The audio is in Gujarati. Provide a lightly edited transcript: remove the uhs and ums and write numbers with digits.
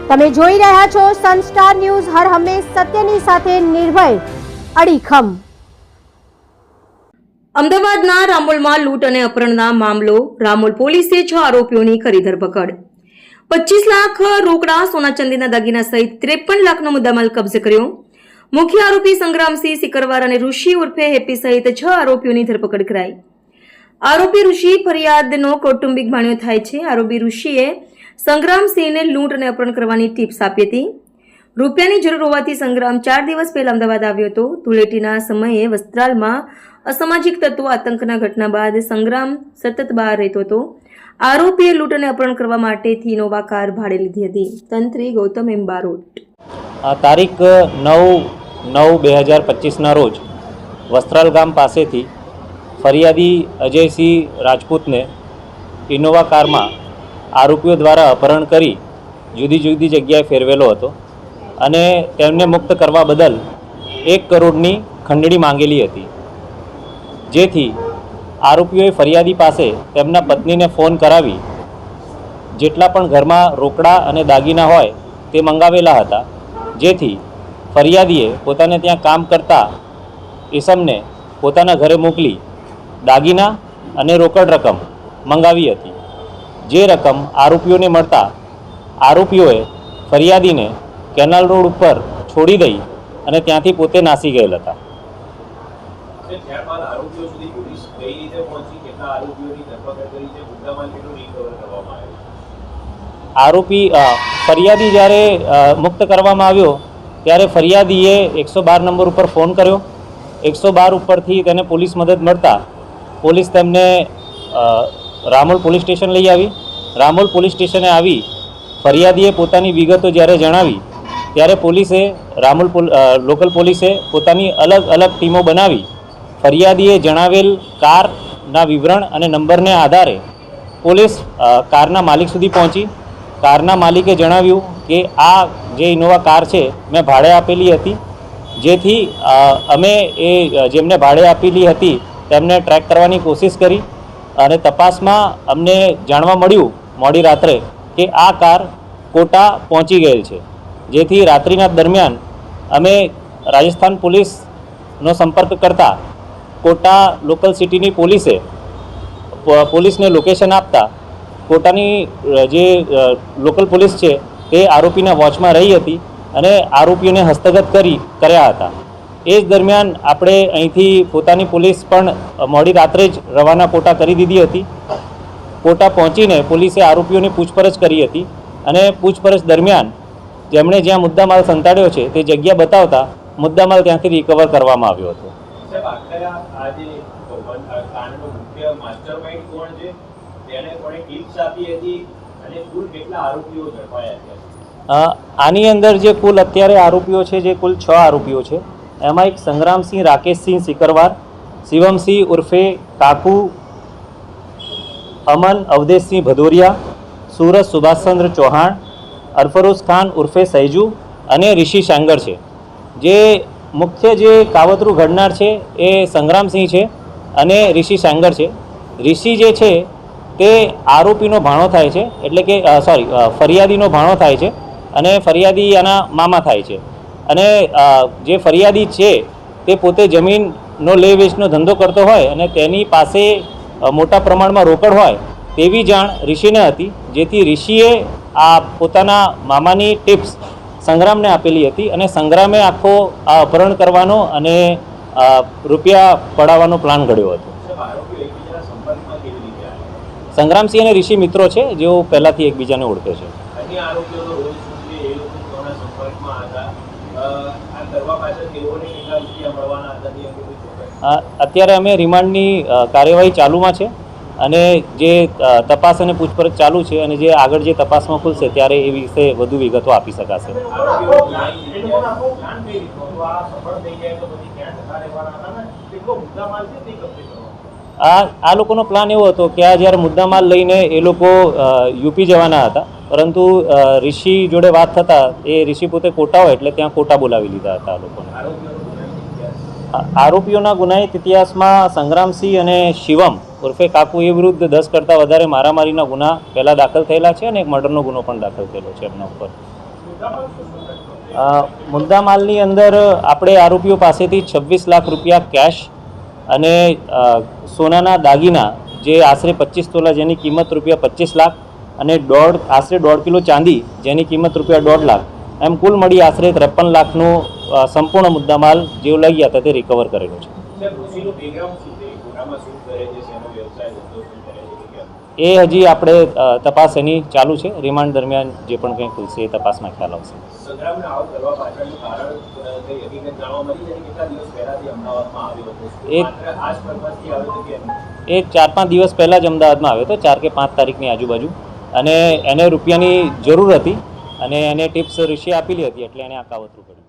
તમે જોઈ રહ્યા છો સનસ્ટાર ન્યૂઝ, હર હંમેશ સત્યની સાથે નિર્ભય અડીખમ। અમદાવાદના રામોલમાં લૂંટ અને અપહરણના મામલો। રામોલ પોલીસે 6 આરોપીઓની કરી ધરપકડ। 25 લાખ રોકડા, સોના ચાંદીના દાગીના સહિત 53 લાખનો મુદ્દામાલ કબજે કર્યો। મુખ્ય આરોપી સંગ્રામસિંહ સિકરવાર અને ઋષિ ઉર્ફે હેપી સહિત 6 આરોપીઓની ધરપકડ કરાઈ। આરોપી ઋષિ ફરિયાદનો કૌટુંબિક ભાણિયો થાય છે। આરોપી ઋષિએ સંગ્રામસિંહને લૂંટ અને અપહરણ કરવાની ટિપ્સ આપી હતી। રૂપિયાની જરૂર હોવાથી સંગ્રામ 4 દિવસ પહેલા અમદાવાદ આવ્યો હતો। ધૂળેટીના સમયે વસ્ત્રાલમાં અસામાજિક તત્વો આતંકના ઘટના બાદ સંગ્રામ સતત બહાર રહેતો હતો। આરોપીએ લૂંટ અને અપહરણ કરવા માટેથી ઇનોવા કાર ભાડે લીધી હતી। તંત્રી ગૌતમ એમ બારોટ। તારીખ 9/9/2025ના રોજ વસ્ત્રાલ ગામ પાસેથી ફરિયાદી અજયસિંહ રાજપૂતને ઇનોવા કારમાં આરોપીઓ દ્વારા અપહરણ કરી જુદી જુદી જગ્યાએ ફેરવેલો હતો અને તેમને મુક્ત કરવા બદલ 1 કરોડની ખંડણી માંગેલી હતી। જેથી આરોપીઓએ ફરિયાદી પાસે તેમના પત્નીને ફોન કરાવી જેટલા પણ ઘરમાં રોકડા અને દાગીના હોય તે મંગાવેલા હતા। જેથી ફરિયાદીએ પોતાને ત્યાં કામ કરતા ઈસમને પોતાના ઘરે મોકલી દાગીના અને રોકડ રકમ મંગાવી હતી। જે રકમ આરોપીઓને મળતા આરોપીઓએ ફરિયાદીને કેનાલ રોડ ઉપર છોડી દઈ અને ત્યાંથી પોતે નાસી ગયેલ હતા। આરોપી ફરિયાદી જ્યારે મુક્ત કરવામાં આવ્યો ત્યારે ફરિયાદીએ 112 નંબર ઉપર ફોન કર્યો। 112 ઉપરથી તેને પોલીસ મદદ મળતા પોલીસ તેમને રામોલ પોલીસ સ્ટેશન લઈ આવી। રામોલ પોલીસ સ્ટેશને આવી ફરિયાદીએ પોતાની વિગતો જ્યારે જણાવી ત્યારે પોલીસે લોકલ પોલીસે પોતાની અલગ અલગ ટીમો બનાવી ફરિયાદીએ જણાવેલ કારના વિવરણ અને નંબરને આધારે પોલીસ કારના માલિક સુધી પહોંચી। કારના માલિકે જણાવ્યું કે આ જે ઇનોવા કાર છે મેં ભાડે આપેલી હતી। જેથી અમે જેમને ભાડે આપેલી હતી તેમને ટ્રેક કરવાની કોશિશ કરી અને તપાસમાં અમને જાણવા મળ્યું મોડી રાત્રે કે આ કાર કોટા પહોંચી ગયેલ છે। જેથી રાત્રિના દરમિયાન અમે રાજસ્થાન પોલીસનો સંપર્ક કરતા કોટા લોકલ સિટીની પોલીસને લોકેશન આપતા કોટાની જે લોકલ પોલીસ છે તે આરોપીના વોચમાં રહી હતી અને આરોપીઓને હસ્તગત કર્યા હતા। એ જ દરમિયાન આપણે અહીંથી પોતાની પોલીસ પણ મોડી રાત્રે જ રવાના કોટા કરી દીધી હતી। કોટા પહોંચીને પોલીસે આરોપીઓની પૂછપરછ કરી હતી અને પૂછપરછ દરમિયાન જેમણે જ્યાં મુદ્દામાલ સંતાડ્યો છે તે જગ્યા બતાવતા મુદ્દામાલ ત્યાંથી રિકવર કરવામાં આવ્યો હતો। આની અંદર જે કુલ અત્યારે આરોપીઓ છે જે કુલ 6 આરોપીઓ છે। એમાં એક સંગ્રામસિંહ રાકેશસિંહ સિકરવાર, શિવમસિંહ ઉર્ફે કાકુ, અમન અવધેશસિંહ ભદોરિયા, સુરજ સુભાષચંદ્ર ચૌહાણ, અરફરોઝ ખાન ઉર્ફે સૈજુ અને ઋષિ શાંગર છે। જે મુખ્ય જે કાવતરું ઘડનાર છે એ સંગ્રામસિંહ છે અને ઋષિ શાંગર છે। ઋષિ જે છે તે આરોપીનો ભાણો થાય છે, એટલે કે ફરિયાદીનો ભાણો થાય છે અને ફરિયાદી આના મામા થાય છે। અને જે ફરિયાદી છે તે પોતે જમીનનો લે વેચનો ધંધો કરતો હોય અને તેની પાસે મોટા પ્રમાણમાં રોકડ હોય તેવી જાણ ઋષિને હતી। જેથી ઋષિએ આ પોતાના મામાની ટિપ્સ સંગ્રામને આપેલી હતી અને સંગ્રામે આખો આ અપહરણ કરવાનો અને રૂપિયા પડાવવાનો પ્લાન ઘડ્યો હતો। સંગ્રામસિંહ અને ઋષિ મિત્રો છે જેઓ પહેલાંથી એકબીજાને ઓળખે છે। અત્યારે અમે રિમાન્ડની કાર્યવાહી ચાલુમાં છે અને જે તપાસ અને પૂછપરછ ચાલુ છે અને જે આગળ જે તપાસમાં ખુલશે ત્યારે એ વિશે વધુ વિગતો આપી શકાશે। આ લોકોનો પ્લાન એવો હતો કે આ જ્યારે મુદ્દામાલ લઈને એ લોકો યુપી જવાના હતા, પરંતુ ઋષિ જોડે વાત થતાં એ ઋષિ પોતે કોટા હોય એટલે ત્યાં કોટા બોલાવી લીધા હતા આ લોકોને। આરોપીઓના ગુનાહિત ઇતિહાસમાં સંગ્રામસિંહ અને શિવમ ઉર્ફે કાકુ એ વિરુદ્ધ 10 કરતાં વધારે મારામારીના ગુના પહેલાં દાખલ થયેલા છે અને એક મર્ડરનો ગુનો પણ દાખલ થયેલો છે એમના ઉપર। મુદ્દામાલની અંદર આપણે આરોપીઓ પાસેથી 26 લાખ રૂપિયા કેશ અને સોનાના દાગીના જે આશરે 25 તોલા જેની કિંમત રૂપિયા 25 લાખ અને આશરે 1.5 કિલો ચાંદી જેની કિંમત રૂપિયા 1.5 લાખ એમ કુલ મળી આશરે 53 લાખનું સંપૂર્ણ મુદ્દામાલ જે લઈ ગયા હતા તે રિકવર કરેલો છે. એ હજી આપણે તપાસ એની ચાલુ છે. રિમાન્ડ દરમિયાન જે પણ કંઈ ખુલશે એ તપાસમાં ખ્યાલ આવશે. એ 4-5 દિવસ પહેલાં જ અમદાવાદમાં આવ્યો હતો, 4 કે 5 તારીખની આજુબાજુ, અને એને રૂપિયાની જરૂર હતી અને એને ટિપ્સ ઋષિએ આપેલી હતી એટલે એને આ કાવતરું કર્યું.